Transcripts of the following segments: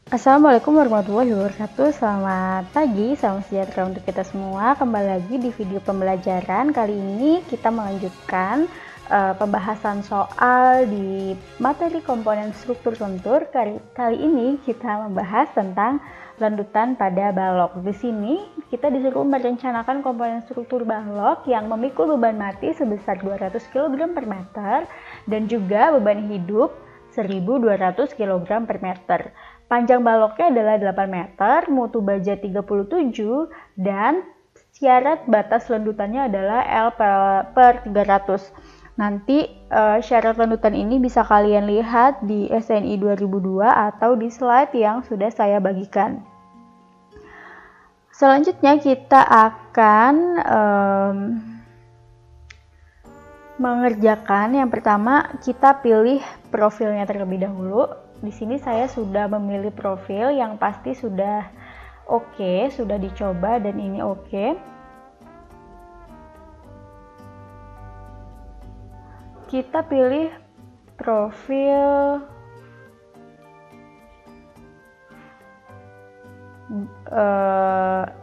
Assalamualaikum warahmatullahi wabarakatuh. Selamat pagi, salam sejahtera untuk kita semua. Kembali lagi di video pembelajaran. Kali ini kita melanjutkan pembahasan soal di materi komponen struktur kontur. Kali ini kita membahas tentang landutan pada balok. Di sini kita disuruh merencanakan komponen struktur balok yang memikul beban mati sebesar 200 kg per meter dan juga beban hidup 1200 kg per meter. Panjang baloknya adalah 8 meter, mutu baja 37, dan syarat batas landutannya adalah L per 300. Nanti syarat landutan ini bisa kalian lihat di SNI 2002 atau di slide yang sudah saya bagikan. Selanjutnya kita akan mengerjakan yang pertama, kita pilih profilnya terlebih dahulu. Di sini saya sudah memilih profil yang pasti sudah oke, sudah dicoba dan ini oke. Kita pilih profil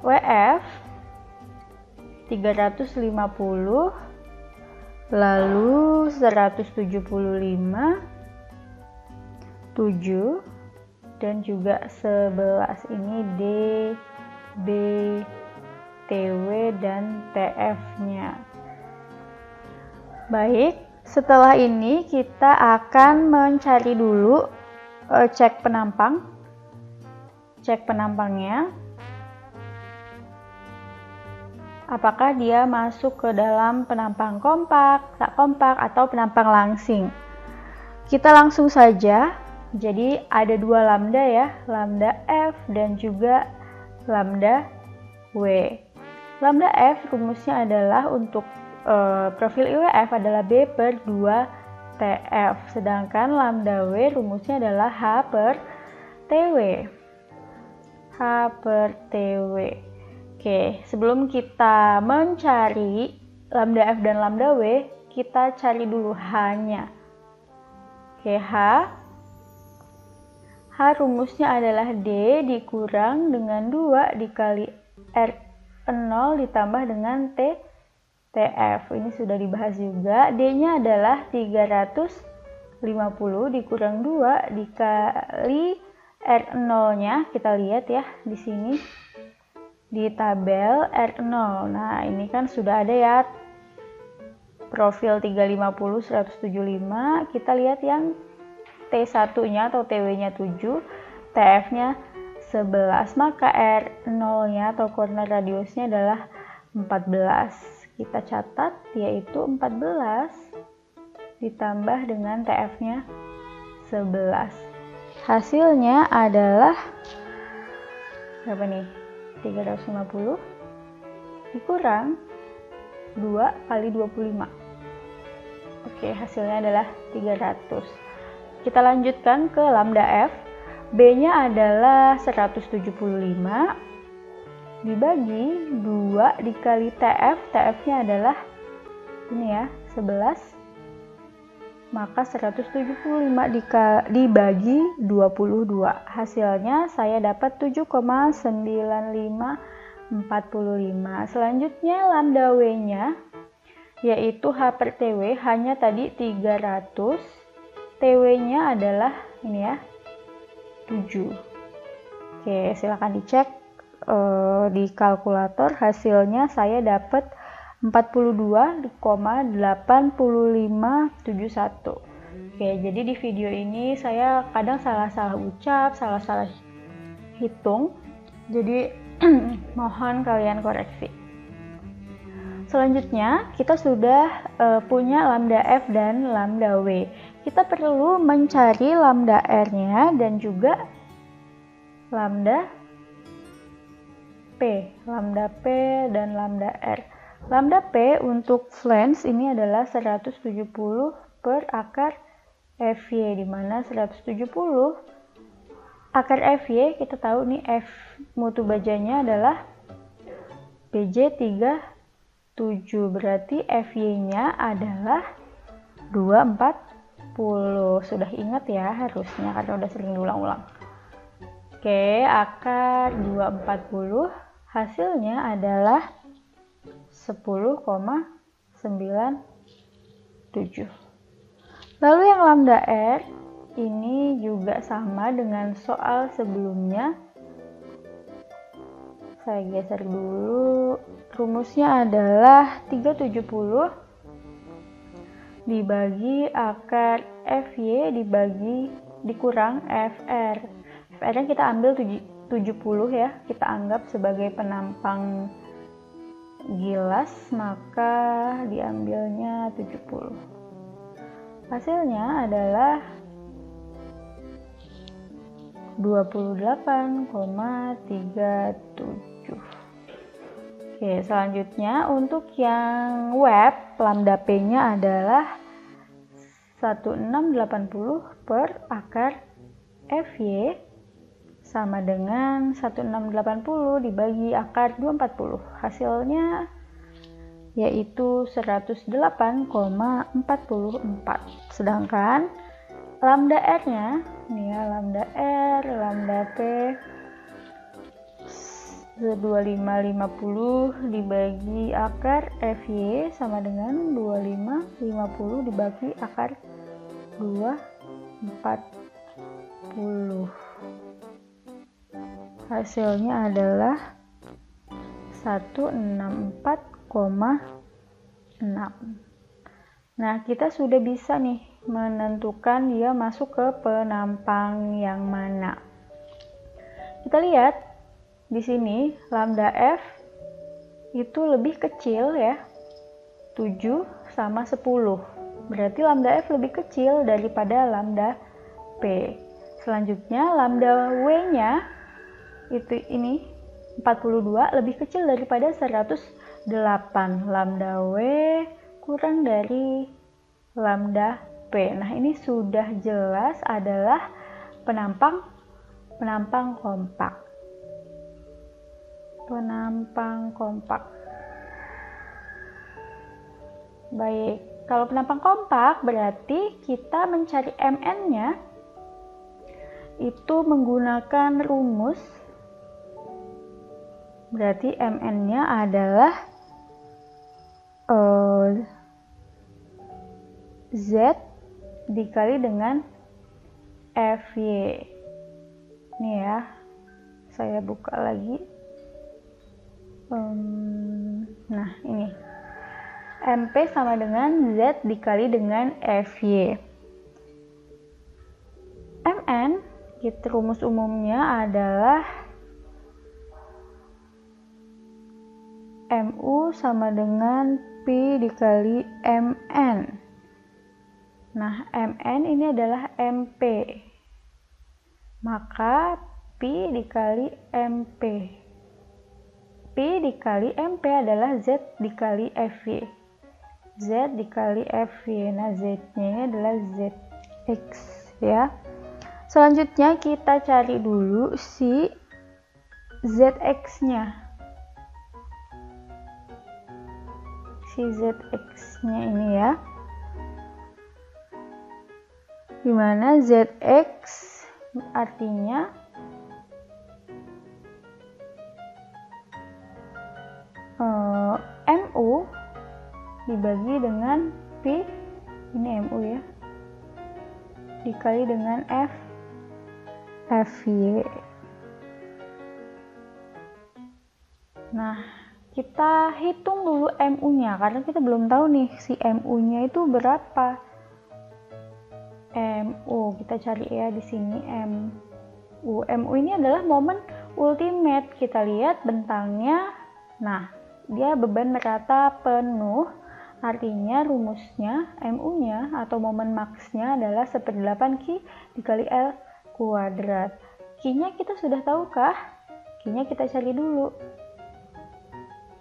WF 350 lalu 175 7 dan juga 11 ini D, B, TW dan TF-nya. Baik, setelah ini kita akan mencari dulu cek penampang. Cek penampangnya. Apakah dia masuk ke dalam penampang kompak, tak kompak, atau penampang langsing. Kita langsung saja. Jadi ada dua lambda ya, lambda F dan juga lambda W. Lambda F rumusnya adalah untuk profil IWF adalah B per 2 TF. Sedangkan lambda W rumusnya adalah H per TW. H per TW. Oke, sebelum kita mencari lambda F dan lambda W, kita cari dulu H-nya. Oke, H rumusnya adalah D dikurang dengan 2 dikali R0 ditambah dengan TF. Ini sudah dibahas juga. D-nya adalah 350 dikurang 2 dikali R0-nya. Kita lihat ya di sini di tabel R0. Nah, ini kan sudah ada ya profil 350 175. Kita lihat yang T1-nya atau TW-nya 7, TF-nya 11, maka R0-nya atau corner radiusnya adalah 14. Kita catat yaitu 14 ditambah dengan TF-nya 11. Hasilnya adalah berapa nih? 350 dikurang 2 kali 25. Oke, hasilnya adalah 300. Kita lanjutkan ke lambda F. B-nya adalah 175 dibagi 2 dikali TF. TF-nya adalah ini ya, 11. Maka 175 dibagi 22. Hasilnya saya dapat 7,9545. Selanjutnya lambda W-nya yaitu H per TW, hanya tadi 300. TW-nya adalah ini ya, 7. Oke, silakan dicek di kalkulator. Hasilnya saya dapat 42,8571. Oke, jadi di video ini saya kadang salah-salah ucap, salah-salah hitung. Jadi mohon kalian koreksi. Selanjutnya, kita sudah punya lambda F dan lambda W. Kita perlu mencari lambda R-nya dan juga lambda P. Lambda P dan lambda R. Lambda P untuk flange ini adalah 170 per akar FY, di mana 170 akar FY, kita tahu nih F mutu bajanya adalah BJ 37, berarti FY-nya adalah 240. Sudah ingat ya harusnya karena udah sering diulang-ulang. Oke, akar 240 hasilnya adalah 10,97. Lalu yang lambda R ini juga sama dengan soal sebelumnya. Saya geser dulu. Rumusnya adalah 370 dibagi akar FY dikurang FR. FR-nya kita ambil 70 ya, kita anggap sebagai penampang gilas, maka diambilnya 70. Hasilnya adalah 28,37. Oke, selanjutnya untuk yang web, lambda P-nya adalah 1680 per akar FY sama dengan 1680 dibagi akar 240. Hasilnya yaitu 108,44. Sedangkan lambda R-nya, ini ya, lambda R, lambda P 2550 dibagi akar FY sama dengan 2550 dibagi akar 240. Hasilnya adalah 164,6. Nah, kita sudah bisa nih menentukan dia masuk ke penampang yang mana. Kita lihat di sini lambda F itu lebih kecil ya, 7 sama 10. Berarti lambda F lebih kecil daripada lambda P. Selanjutnya lambda W-nya itu ini 42 lebih kecil daripada 108. Lambda W kurang dari lambda P. Nah, ini sudah jelas adalah penampang kompak. Penampang kompak. Baik, kalau penampang kompak berarti kita mencari Mn-nya itu menggunakan rumus. Berarti Mn-nya adalah Z dikali dengan Fy. Ini ya, saya buka lagi. Nah, ini MP sama dengan Z dikali dengan Fy. Mn, kita rumus umumnya adalah Mu sama dengan Pi dikali Mn. Nah, Mn ini adalah MP. Maka Pi dikali MP. Pi dikali MP adalah Z dikali Fy. Z dikali Fy. Nah, Z-nya ini adalah Zx ya. Selanjutnya kita cari dulu si Zx-nya. Si Zx-nya ini ya. Dimana Zx artinya Mu dibagi dengan Pi, ini Mu ya, dikali dengan Fy. Nah, kita hitung dulu Mu-nya karena kita belum tahu nih si Mu-nya itu berapa. Mu kita cari ya di sini Mu. Mu ini adalah momen ultimate. Kita lihat bentangnya. Nah, dia beban rata penuh. Artinya rumusnya Mu-nya atau momen maksnya adalah 1/8 Q dikali L kuadrat. Q-nya kita sudah tahukah? Q-nya kita cari dulu.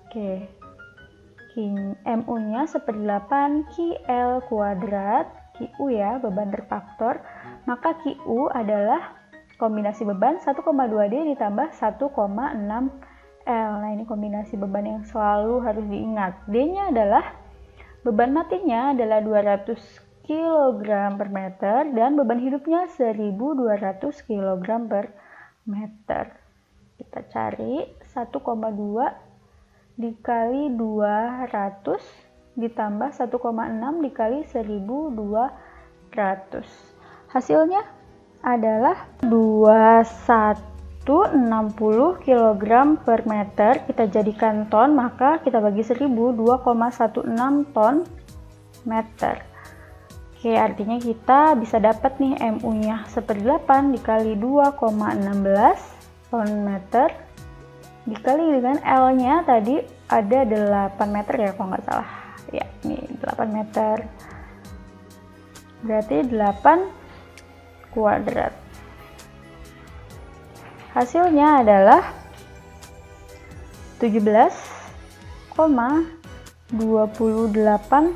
Oke. Mu-nya 1/8 QL kuadrat. QU ya, beban terfaktor. Maka QU adalah kombinasi beban 1,2D ditambah 1,6 L. Nah, ini kombinasi beban yang selalu harus diingat. D-nya adalah beban matinya adalah 200 kg per meter dan beban hidupnya 1200 kg per meter. Kita cari 1,2 dikali 200 ditambah 1,6 dikali 1200. Hasilnya adalah 2160 kg per meter. Kita jadikan ton, maka kita bagi 1000, 2,16 ton meter. Oke, artinya kita bisa dapat nih MU-nya 1/8 dikali 2,16 ton meter dikali dengan L-nya tadi ada 8 meter ya kalau nggak salah. Ya, ini 8 meter. Berarti 8 kuadrat. Hasilnya adalah 17,28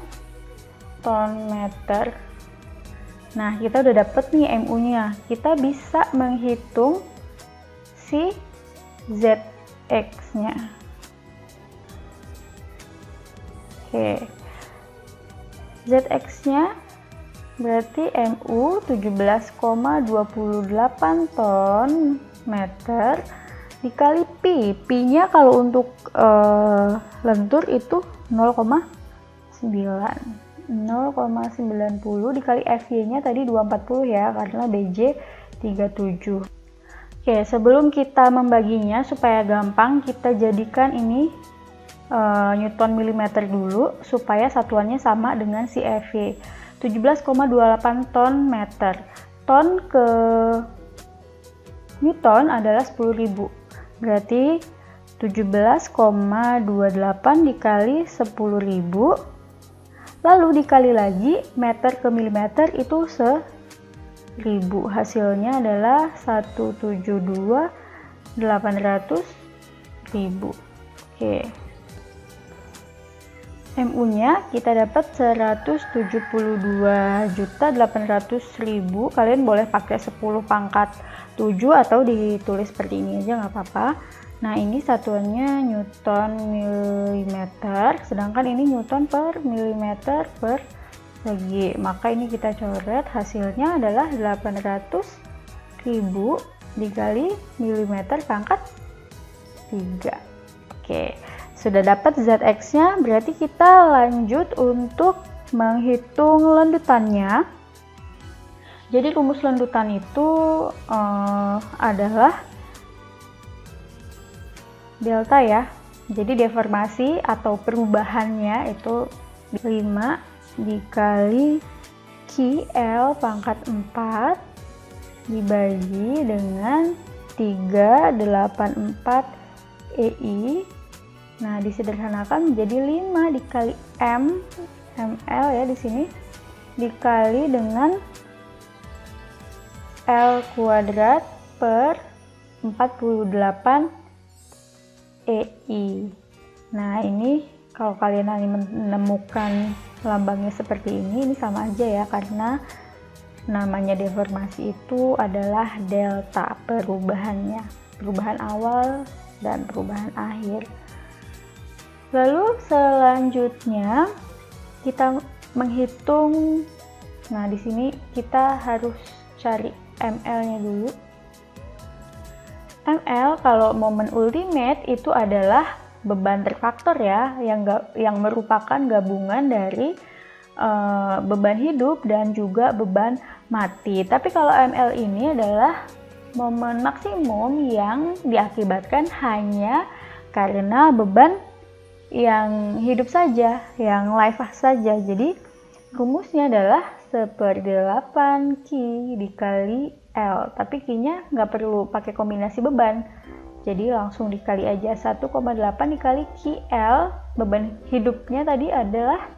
ton meter. Nah, kita udah dapet nih MU-nya. Kita bisa menghitung si ZX-nya. Oke. ZX-nya berarti MU 17,28 ton meter dikali pi. Pi-nya kalau untuk lentur itu 0,90 dikali FY-nya tadi 240 ya, karena BJ 37. Oke, sebelum kita membaginya supaya gampang, kita jadikan ini Newton milimeter dulu supaya satuannya sama dengan si FY. 17,28 ton meter. Ton ke Newton adalah 10.000. Berarti 17,28 dikali 10.000. Lalu dikali lagi meter ke milimeter itu 1000. Hasilnya adalah 172.800.000. Oke. MU-nya kita dapat 172.800.000. Kalian boleh pakai 10 pangkat 7 atau ditulis seperti ini aja nggak apa-apa. Nah, ini satuannya Newton milimeter, sedangkan ini Newton per milimeter per segi. Maka ini kita coret, hasilnya adalah 800.000 dikali milimeter pangkat 3. Oke. Sudah dapat ZX-nya, berarti kita lanjut untuk menghitung lendutannya. Jadi rumus lendutan itu adalah delta ya. Jadi deformasi atau perubahannya itu 5 dikali QL pangkat 4 dibagi dengan 384 EI. Nah, disederhanakan menjadi 5 dikali ml ya di sini dikali dengan L kuadrat per 48 EI. Nah, ini kalau kalian menemukan lambangnya seperti ini sama aja ya, karena namanya deformasi itu adalah delta perubahannya, perubahan awal dan perubahan akhir. Lalu selanjutnya kita menghitung. Nah, di sini kita harus cari ml-nya dulu. ML kalau momen ultimate itu adalah beban terfaktor ya, yang merupakan gabungan dari beban hidup dan juga beban mati. Tapi kalau ML ini adalah momen maksimum yang diakibatkan hanya karena beban yang hidup saja, yang life saja. Jadi rumusnya adalah 1/8 Q dikali L, tapi Q-nya nggak perlu pakai kombinasi beban, jadi langsung dikali aja. 1,8 dikali QL, beban hidupnya tadi adalah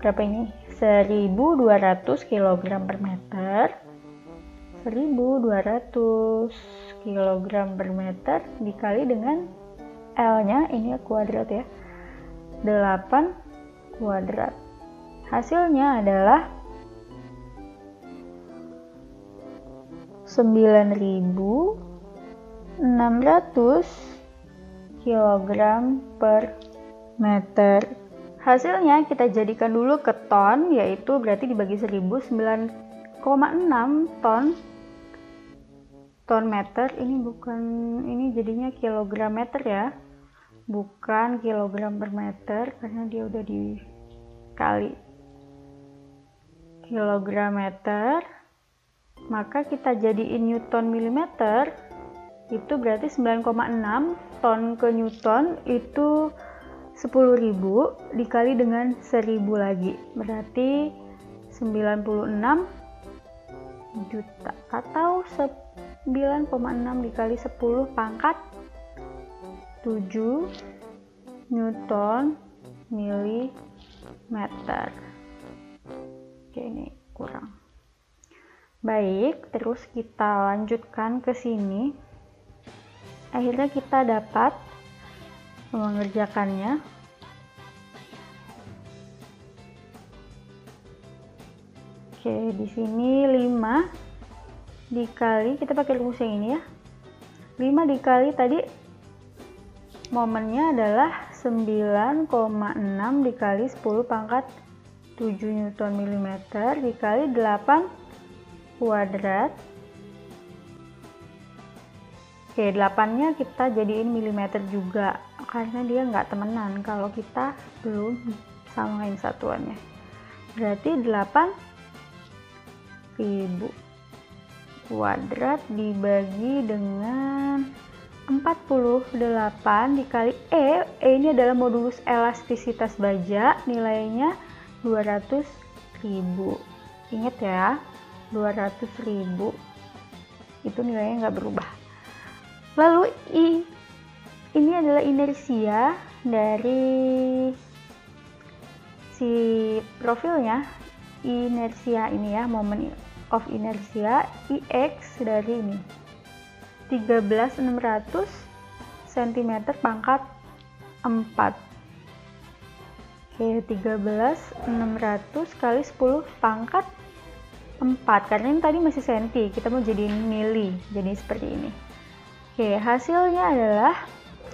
berapa ini? 1200 kg per meter. 1200 kg per meter dikali dengan L-nya, ini kuadrat ya, 8 kuadrat. Hasilnya adalah 9.600 kg per meter. Hasilnya kita jadikan dulu ke ton, yaitu berarti dibagi 1000, 9,6 ton ton meter, ini bukan, ini jadinya kilogram meter ya, bukan kilogram per meter karena dia udah dikali kilogram meter, maka kita jadiin newton milimeter, itu berarti 9,6 ton ke newton itu 10.000 dikali dengan 1.000 lagi, berarti 96 juta atau 9,6 dikali 10 pangkat 7 newton milimeter. Oke, ini kurang. Baik, terus kita lanjutkan ke sini. Akhirnya kita dapat mengerjakannya. Oke, di sini 5 dikali, kita pakai rumus yang ini ya. 5 dikali tadi momennya adalah 9,6 dikali 10 pangkat 7 newton milimeter dikali 8 kuadrat. Oke, 8-nya kita jadiin milimeter juga karena dia nggak temenan kalau kita belum samain satuannya. Berarti 8.000 kuadrat dibagi dengan 48 dikali E ini adalah modulus elastisitas baja, nilainya 200.000. Ingat ya, 200.000 itu nilainya nggak berubah. Lalu I ini adalah inersia dari si profilnya, inersia ini ya, moment of inersia, IX dari ini 13.600 cm pangkat 4. Oke, 13.600 kali 10 pangkat 4, karena ini tadi masih senti, kita mau jadiin mili, jadi seperti ini. Oke, hasilnya adalah,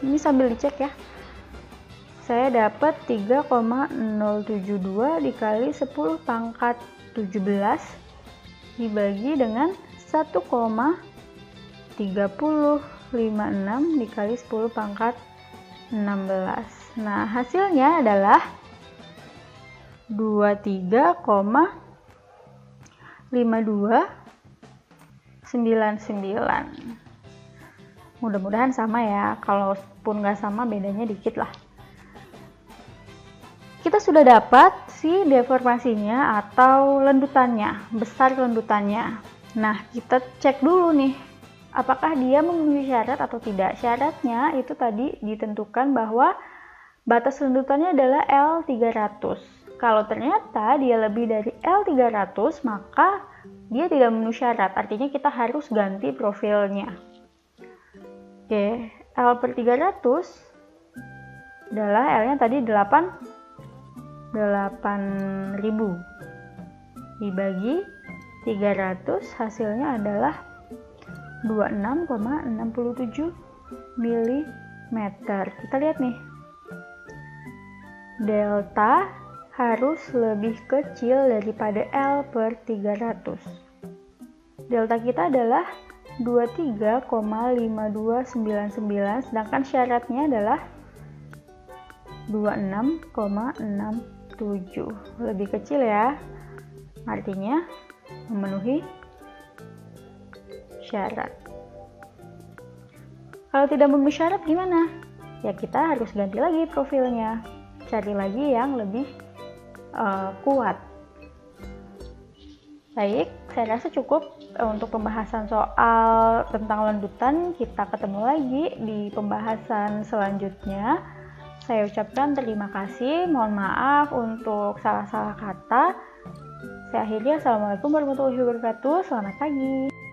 ini sambil dicek ya, saya dapat 3,072 dikali 10 pangkat 17 dibagi dengan 1,3056 dikali 10 pangkat 16. Nah, hasilnya adalah 23,5299. Mudah-mudahan sama ya, kalaupun nggak sama bedanya dikit lah. Kita sudah dapat si deformasinya atau lendutannya, besar lendutannya. Nah, kita cek dulu nih, apakah dia memenuhi syarat atau tidak. Syaratnya itu tadi ditentukan bahwa batas lendutannya adalah L300. Kalau ternyata dia lebih dari L300, maka dia tidak memenuhi syarat, artinya kita harus ganti profilnya. Oke, L per 300 adalah L-nya tadi 8.000 dibagi 300, hasilnya adalah 26,67 mm. Kita lihat nih, delta harus lebih kecil daripada L per 300. Delta kita adalah 23,5299, sedangkan syaratnya adalah 26,67, lebih kecil ya, artinya memenuhi syarat. Kalau tidak memenuhi syarat gimana? Ya kita harus ganti lagi profilnya, cari lagi yang lebih kuat. Baik, saya rasa cukup untuk pembahasan soal tentang lendutan. Kita ketemu lagi di pembahasan selanjutnya. Saya ucapkan terima kasih, mohon maaf untuk salah-salah kata. Saya akhiri, assalamualaikum warahmatullahi wabarakatuh, selamat pagi.